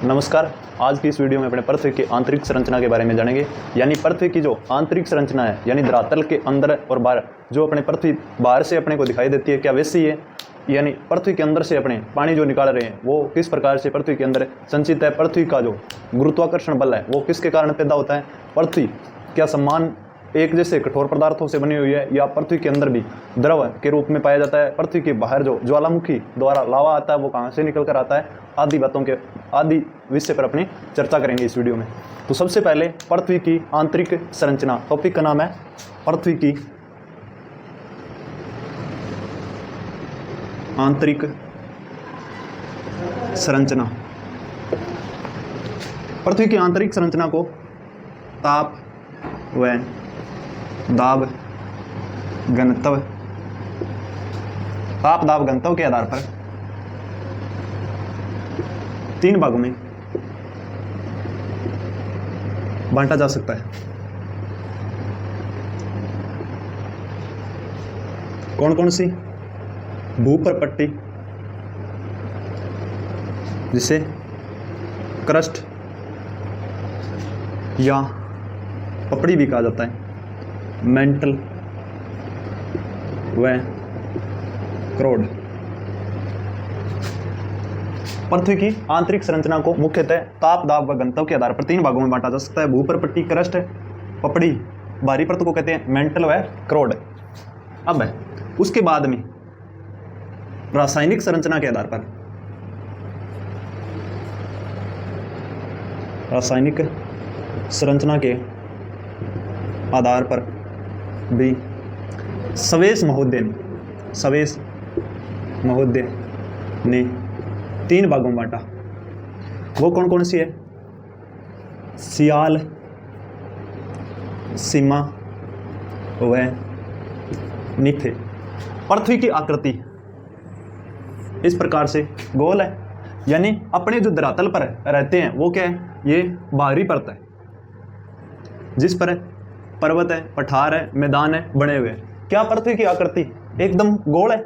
नमस्कार। आज की इस वीडियो में अपने पृथ्वी की आंतरिक संरचना के बारे में जानेंगे। यानी पृथ्वी की जो आंतरिक संरचना है, यानी धरातल के अंदर और बाहर जो अपने पृथ्वी बाहर से अपने को दिखाई देती है, क्या वैसी है? यानी पृथ्वी के अंदर से अपने पानी जो निकाल रहे हैं वो किस प्रकार से पृथ्वी के अंदर संचित है? पृथ्वी का जो गुरुत्वाकर्षण बल है वो किसके कारण पैदा होता है? पृथ्वी क्या समान एक जैसे कठोर पदार्थों से बनी हुई है या पृथ्वी के अंदर भी द्रव के रूप में पाया जाता है? पृथ्वी के बाहर जो ज्वालामुखी द्वारा लावा आता है वो कहाँ से निकल कर आता है? आदि विषय पर अपनी चर्चा करेंगे इस वीडियो में। तो सबसे पहले पृथ्वी की आंतरिक संरचना, टॉपिक का नाम है पृथ्वी की आंतरिक संरचना। पृथ्वी की आंतरिक संरचना को ताप व दाब घनत्व के आधार पर 3 भागों में बांटा जा सकता है। कौन कौन सी? भूपरपट्टी, जिसे क्रस्ट या पपड़ी भी कहा जाता है, मेंटल व क्रोड। पृथ्वी की आंतरिक संरचना को मुख्यतः ताप, दाब व घनत्व के आधार पर 3 भागों में बांटा जा सकता है। भूपरपट्टी, क्रस्ट, पपड़ी, बाहरी परत को कहते हैं मेंटल व क्रोड। अब उसके बाद में रासायनिक संरचना के आधार पर, रासायनिक संरचना के आधार पर भी सवेश महोदय ने 3 भागों में बांटा। वो कौन कौन सी है? सियाल, सीमा व निथे। पृथ्वी की आकृति इस प्रकार से गोल है, यानी अपने जो धरातल पर रहते हैं वो क्या है? ये बाहरी परत है जिस पर पर्वत है, पठार है, मैदान है बने हुए। क्या पृथ्वी की आकृति एकदम गोल है?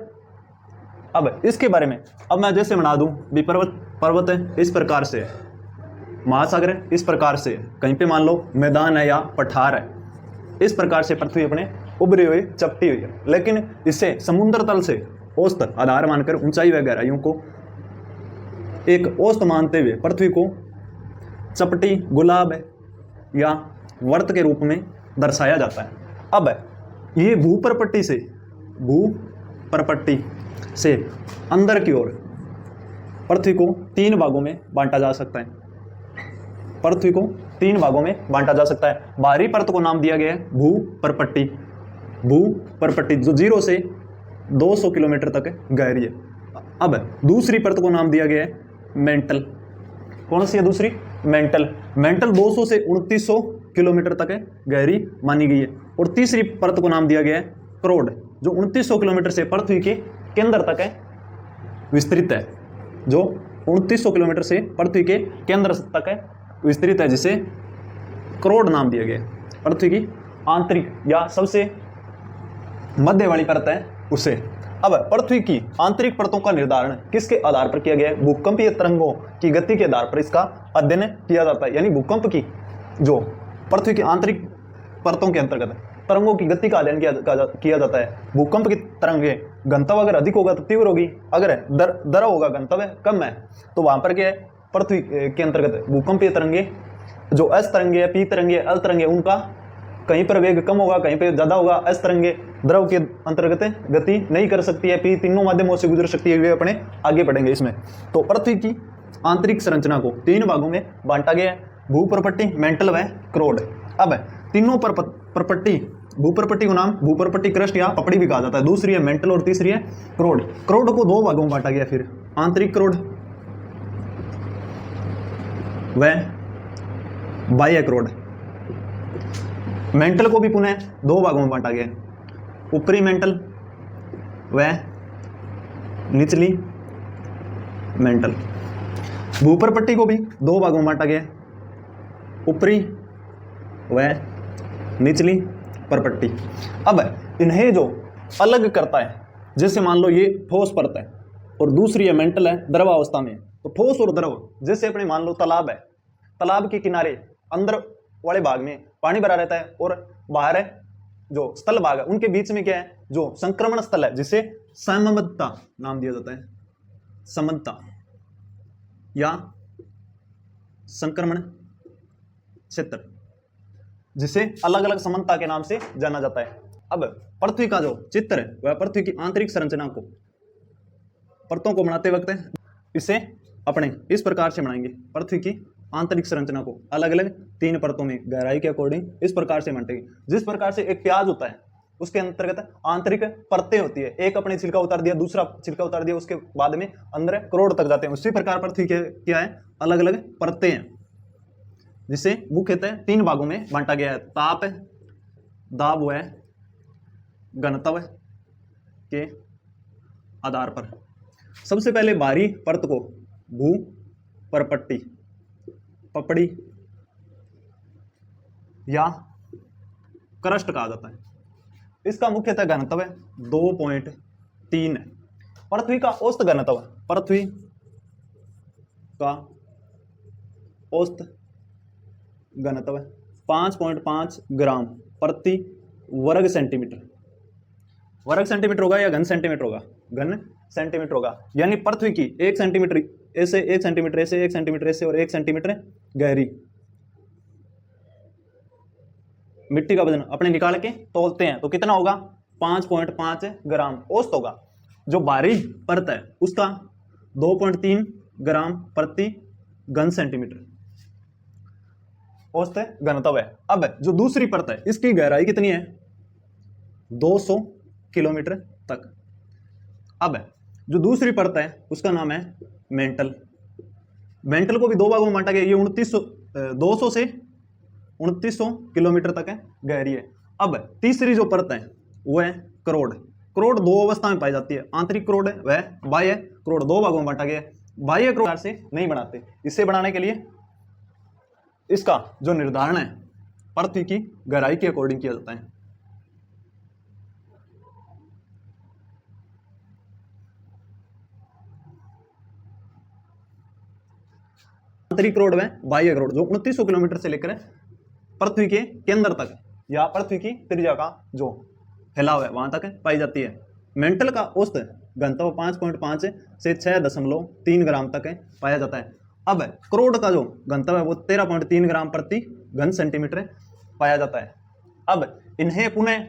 अब इसके बारे में अब मैं जैसे बना दूं भी, पर्वत है इस प्रकार से, महासागर है इस प्रकार से, कहीं पे मान लो मैदान है या पठार है, इस प्रकार से पृथ्वी अपने उभरी हुई चपटी हुई है। लेकिन इसे समुद्र तल से औसत आधार मानकर ऊंचाई व गहराइयों को एक औसत मानते हुए पृथ्वी को चपटी, गुलाब या वर्त के रूप में दर्शाया जाता है। अब ये भूपरपट्टी से अंदर की ओर पृथ्वी को 3 भागों में बांटा जा सकता है। पृथ्वी को 3 भागों में बांटा जा सकता है। बाहरी परत को नाम दिया गया है भूपरपट्टी जो 0 से 200 किलोमीटर तक गहरी है। अब दूसरी परत को नाम दिया गया है मेंटल। कौन सी है दूसरी? मेंटल 200 से 2900 किलोमीटर तक गहरी मानी गई है। और तीसरी परत को नाम दिया गया है क्रोड, जो 2900 किलोमीटर से पृथ्वी के केंद्र तक विस्तृत है, जो 2900 किलोमीटर से पृथ्वी के केंद्र तक विस्तृत है, जिसे क्रोड नाम दिया गया। पृथ्वी की आंतरिक या सबसे मध्य वाली परत है उसे। अब पृथ्वी की आंतरिक परतों का निर्धारण किसके आधार पर किया गया है? भूकंपीय तरंगों की गति के आधार पर इसका अध्ययन किया जाता है। यानी भूकंप की जो पृथ्वी की आंतरिक परतों के अंतर्गत तरंगों की गति का अध्ययन किया जाता है। भूकंप की तरंगे घनत्व अगर अधिक होगा तो तीव्र होगी, अगर दर होगा घनत्व कम है तो वहां पर क्या है? पृथ्वी के अंतर्गत भूकंपीय तरंगे जो एस तरंगे, पी तरंगे, एल तरंगे, उनका कहीं पर वेग कम होगा, कहीं पर ज्यादा होगा। एस तरंगे द्रव के अंतर्गत गति नहीं कर सकती है, पी तीनों माध्यमों से गुजर सकती है। वे अपने आगे बढ़ेंगे इसमें। तो पृथ्वी की आंतरिक संरचना को 3 भागों में बांटा गया है, भूपरपट्टी, मेंटल व क्रोड। अब तीनों परपट्टी, भूपरपट्टी को नाम भूपरपट्टी, क्रस्ट या पपड़ी भी कहा जाता है। दूसरी है मेंटल और तीसरी है क्रोड। क्रोड को 2 भागों में बांटा गया, फिर आंतरिक क्रोड व बाह्य क्रोड। मेंटल को भी पुनः 2 भागों में बांटा गया, ऊपरी मेंटल व निचली मेंटल। भूपरपट्टी को भी 2 भागों में बांटा गया, ऊपरी व निचली परपट्टी। अब इन्हें जो अलग करता है, जैसे मान लो ये ठोस परत है और दूसरी है मेंटल है, द्रवावस्था में, तो ठोस और द्रव, जैसे अपने मान लो तालाब है, तालाब के किनारे अंदर वाले भाग में पानी भरा रहता है और बाहर है जो स्थल भाग है, उनके बीच में क्या है, जो संक्रमण स्थल है, जिसे सममतता नाम दिया जाता है, समता या संक्रमण क्षेत्र, जिसे अलग अलग समन्ता के नाम से जाना जाता है। अब पृथ्वी का जो चित्र है वह पृथ्वी की आंतरिक संरचना को, परतों को बनाते वक्त इसे अपने इस प्रकार से बनाएंगे। पृथ्वी की आंतरिक संरचना को अलग अलग 3 परतों में गहराई के अकॉर्डिंग इस प्रकार से बांटेंगे। जिस प्रकार से एक प्याज होता है उसके अंतर्गत आंतरिक परतें होती है, एक अपने छिलका उतार दिया, दूसरा छिलका उतार दिया, उसके बाद में अंदर करोड़ तक जाते हैं। उसी प्रकार पृथ्वी के क्या है, अलग अलग परतें हैं, जिसे मुख्यतः 3 भागों में बांटा गया है। ताप, दाब व घनत्व के आधार पर। सबसे पहले बाहरी परत को भू परपट्टी, पपड़ी या क्रस्ट कहा जाता है। इसका मुख्यतः घनत्व 2.3 है। पृथ्वी का औसत घनत्व, पृथ्वी का औसत घनत्व 5.5 ग्राम प्रति वर्ग सेंटीमीटर। वर्ग सेंटीमीटर होगा या घन सेंटीमीटर होगा? घन सेंटीमीटर होगा। यानी पृथ्वी की 1 सेंटीमीटर ऐसे, 1 सेंटीमीटर ऐसे, 1 सेंटीमीटर ऐसे और 1 सेंटीमीटर गहरी मिट्टी का वजन अपने निकाल के तोलते हैं तो कितना होगा? 5.5 ग्राम औसत होगा। जो बाहरी परत है उसका 2.3 ग्राम प्रति घन सेंटीमीटर औसत घनत्व है। अब जो दूसरी परत है इसकी गहराई कितनी है? 200 किलोमीटर तक। अब जो दूसरी परत है उसका नाम है मेंटल। मेंटल को भी 2 भागों में बांटा गया। ये 200 से 2900 किलोमीटर तक है गहरी है। अब तीसरी जो परत है वो है करोड़। करोड़ 2 अवस्था में पाई जाती है, आंतरिक करोड़ है वह बाह्य करोड़। 2 भागों में बांटा गया है। बाह्य करोड़ से नहीं बनाते, इसे बनाने के लिए इसका जो निर्धारण है पृथ्वी की गहराई के अकॉर्डिंग किया जाता है। आंतरिक करोड़ में बाह्य करोड़ जो 2900 किलोमीटर से लेकर पृथ्वी के केंद्र तक या पृथ्वी की त्रिज्या का जो फैलाव है वहां तक पाई जाती है। मेंटल का औसत घनत्व 5.5 से 6.3 ग्राम तक पाया जाता है। अब करोड़ का जो घनत्व है वो 13.3 ग्राम प्रति घन सेंटीमीटर पाया जाता है। अब इन्हें पुनः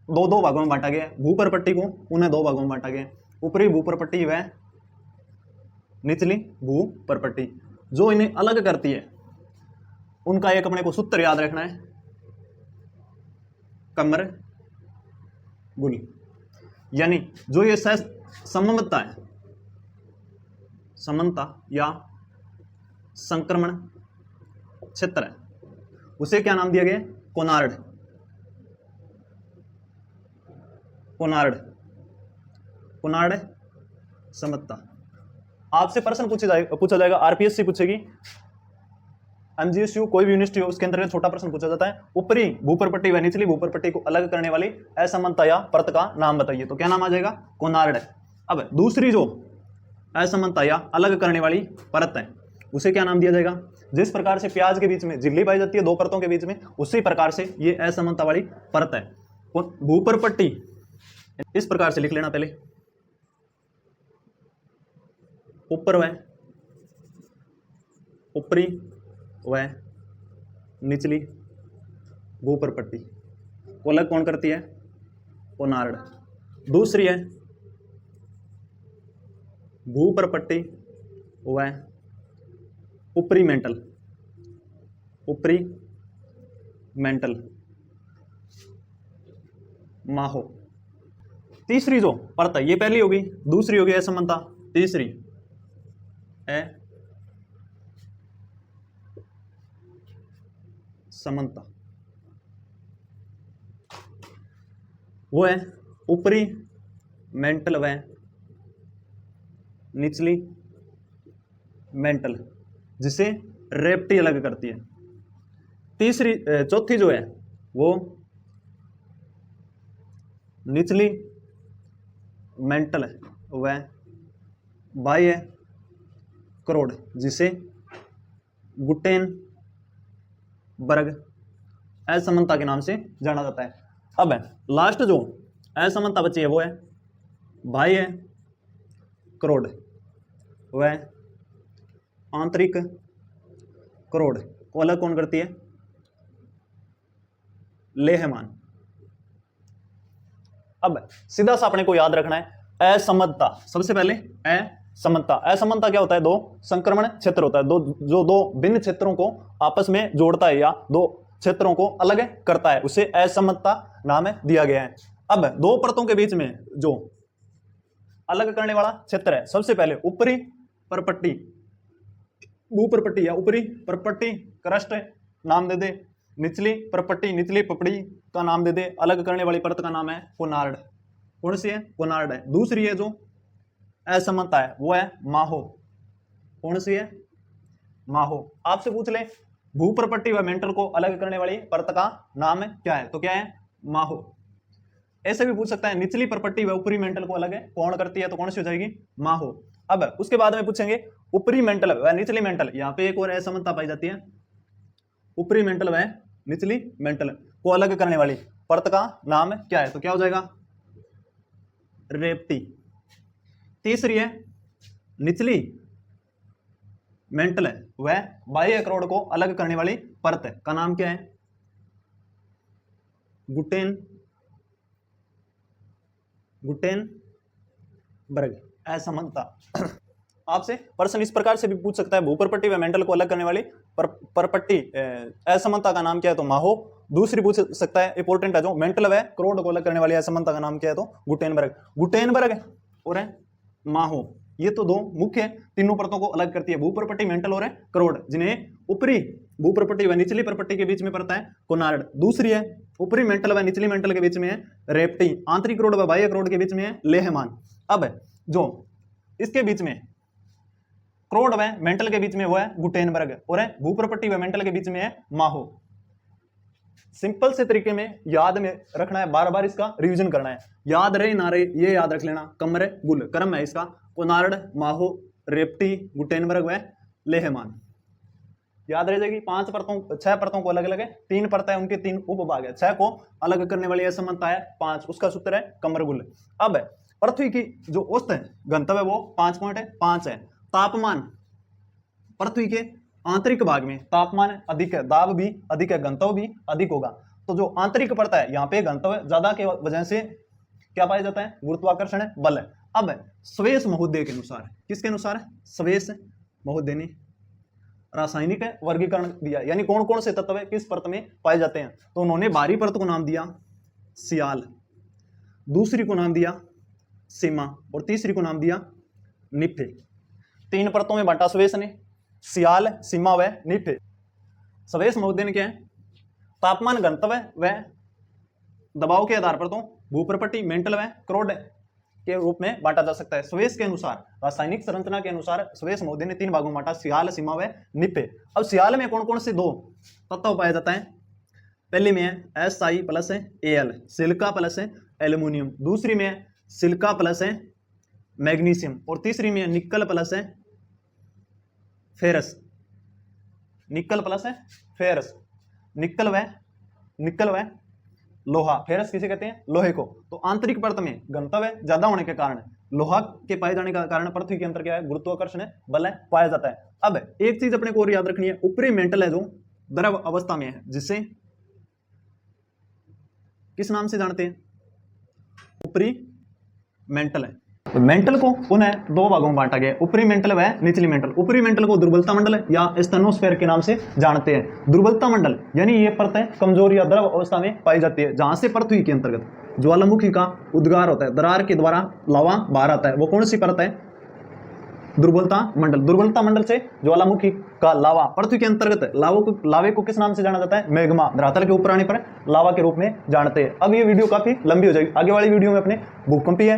2 भागों में बांटा गया है। भूपरपट्टी को पुनः 2 भागों में बांटा गया है। ऊपरी भूपरपट्टी व निचली भूपरपट्टी। जो इन्हें अलग करती है उनका एक अपने को सूत्र याद रखना है, कमर गुल। यानी जो ये सममतता है, समन्ता या संक्रमण क्षेत्र है, उसे क्या नाम दिया गया? कोनार्ड। कोनार्ड, कोनार्ड समता। आपसे प्रश्न पूछा जाएगा, आरपीएससी पूछेगी, एमजीएसयू कोई भी यूनिवर्सिटी हो उसके अंतर्गत छोटा प्रश्न पूछा जाता है, ऊपरी भूपरपट्टी व निचली भूपरपट्टी को अलग करने वाली असमानता या परत का नाम बताइए। तो क्या नाम आ जाएगा? कोनार्ड। अब दूसरी जो असमानता या अलग करने वाली परत है उसे क्या नाम दिया जाएगा? जिस प्रकार से प्याज के बीच में झिल्ली पाई जाती है 2 परतों के बीच में, उसी प्रकार से ये असमानता वाली परत है। भूपरपट्टी इस प्रकार से लिख लेना, पहले ऊपर व ऊपरी व निचली भूपरपट्टी को अलग कौन करती है? कोनार्ड। दूसरी है भूपरपट्टी व ऊपरी मेंटल, ऊपरी मेंटल माहो। तीसरी जो परत है ये पहली होगी, दूसरी होगी असमानता, तीसरी है समन्ता। वो है ऊपरी मेंटल व निचली मेंटल, जिसे रेप्टी अलग करती है। चौथी जो है वो निचली मेंटल व बाह्य करोड़, जिसे गुटेनबर्ग असमानता के नाम से जाना जाता है। अब लास्ट जो असमानता बची है वो है बाह्य करोड़ व आंतरिक करोड़ को अलग कौन करती है? लेहमान। अब सीधा सा अपने को याद रखना है असमता। सबसे पहले असमता। असमता क्या होता है? दो संक्रमण क्षेत्र होता है, दो भिन्न क्षेत्रों को आपस में जोड़ता है या दो क्षेत्रों को अलग करता है, उसे असमता नाम दिया गया है। अब दो परतों के बीच में जो अलग करने वाला क्षेत्र है, सबसे पहले ऊपरी परपट्टी, भूपरपट्टी या ऊपरी परपट्टी क्रस्ट नाम दे दे, निचली परपट्टी, निचली पपड़ी का नाम दे दे, अलग करने वाली परत का नाम है कोनार्ड। कौन सी है? कोनार्ड है। दूसरी है जो असमता है वो है माहो। कौन सी है? माहो। आपसे पूछ ले भूपरपट्टी व मेंटल को अलग करने वाली परत का नाम क्या है, तो क्या है? माहो। ऐसे भी पूछ सकता है निचली परपट्टी व ऊपरी मेंटल को अलग कौन करती है, तो कौन सी हो जाएगी? माहो। अब उसके बाद में पूछेंगे ऊपरी मेंटल व निचली मेंटल, यहाँ पे एक और असमानता पाई जाती है। ऊपरी मेंटल व निचली मेंटल को अलग करने वाली परत का नाम क्या है, तो क्या हो जाएगा? रेप्टी। तीसरी है निचली मेंटल व बाह्य करोड़ को अलग करने वाली परत का नाम क्या है? गुटेनबर्ग असमानता। आपसे प्रश्न इस प्रकार से भी पूछ सकता है भूपरपट्टी व मेंटल को अलग करने वाली परपट्टी असमानता का नाम क्या है, तो माहो। दूसरी पूछ सकता है इंपॉर्टेंट है जो मेंटल व करोड़ को अलग करने वाली असमानता का नाम क्या है, तो गुटेनबर्ग। गुटेनबर्ग और है माहो, ये तो दो मुख्य तीनों परतों को अलग करती है, भूपरपट्टी, मेंटल और करोड़, जिन्हें ऊपरी भूपरपट्टी व निचली परपट्टी के बीच में पड़ता है कोनार्ड। दूसरी है ऊपरी मेंटल व निचली मेंटल के बीच में है रेप्टी, आंतरिक करोड़ व बाह्य करोड़ के बीच में है लेहमान। अब जो इसके बीच में करोड़ व मेंटल के बीच में वो है गुटेनबर्ग और है भूपरपट्टी व मेंटल के बीच में है माहो। सिंपल से तरीके में याद में रखना है, बार बार इसका रिवीजन करना है, याद रहे ना रहे ये याद रख लेना। कमर गुल क्रम है इसका, कोनार्ड, माहो, रेप्टी, गुटेनबर्ग व लेहमान। याद रह जाएगी। 5 परतों 6 परतों को अलग अलग है, 3 परतें उनके 3 उपभाग है, 6 को अलग करने वाली असमानता है 5, उसका सूत्र है कमरगुल। अब पृथ्वी की जो औसत घनत्व है वो 5.5 है। तापमान पृथ्वी के आंतरिक भाग में तापमान अधिक है, दाब भी अधिक है, घनत्व भी अधिक होगा। तो जो आंतरिक परत है यहाँ पे घनत्व ज्यादा के वजह से क्या पाया जाता है? गुरुत्वाकर्षण बल है। अब स्वेस महोदय के अनुसार, किसके अनुसार? स्वेस महोदय ने रासायनिक वर्गीकरण दिया, यानी कौन कौन से तत्व किस परत में पाए जाते हैं। तो उन्होंने बाहरी परत को नाम दिया सियाल, दूसरी को नाम दिया सीमा और तीसरी को नाम दिया निफे। 3 परतों में बांटा स्वेस ने, सियाल, सीमा व निफे। स्वेस महोदय ने क्या है? तापमान, घनत्व व दबाव के आधार पर तो भूपरपट्टी, मेंटल व करोड़ के रूप में बांटा जा सकता है। स्वेस के अनुसार, रासायनिक संरचना के अनुसार स्वेस महोदय ने 3 भागों में बांटा, सियाल, सीमा व निफे। अब सियाल में कौन कौन से 2 तत्व पाया जाता है? पहले में है Si plus Al, silica plus aluminium. दूसरी में है सिलिका प्लस मैग्नीशियम और तीसरी में है nickel plus ferrous. Nickel plus ferrous, निकल व लोहा। फेरस किसे कहते हैं? लोहे को। तो आंतरिक परत में घनत्व ज्यादा होने के कारण, लोहा के पाए जाने का कारण पृथ्वी के अंदर क्या है? गुरुत्वाकर्षण बल पाया जाता है। अब एक चीज अपने को और याद रखनी है, ऊपरी मेंटल है जो द्रव अवस्था में है, जिसे किस नाम से जानते हैं? ऊपरी मेंटल है। तो मेंटल को पुनः 2 भागों में बांटा गया, ऊपरी मेंटल व निचली मेंटल। ऊपरी मेंटल को दुर्बलता मंडल या स्टेनोस्फेयर के नाम से जानते हैं। दुर्बलता मंडल यानी ये परतें कमजोर या द्रव अवस्था में पाई जाती है, जहां से पृथ्वी के अंतर्गत ज्वालामुखी का उद्गार होता है, दरार के द्वारा लावा बाहर आता है। वो कौन सी परत है? दुर्बलता मंडल। दुर्बलता मंडल से ज्वालामुखी का लावा, पृथ्वी के अंतर्गत लावे को किस नाम से जाना जाता है? मैग्मा। धरातल के ऊपर आने पर लावा के रूप में जानते हैं। अब ये वीडियो काफी लंबी हो जाएगी, आगे वाली वीडियो में अपने भूकंपीय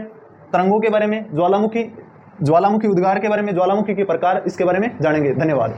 तरंगों के बारे में, ज्वालामुखी उद्गार के बारे में, ज्वालामुखी के प्रकार, इसके बारे में जानेंगे। धन्यवाद।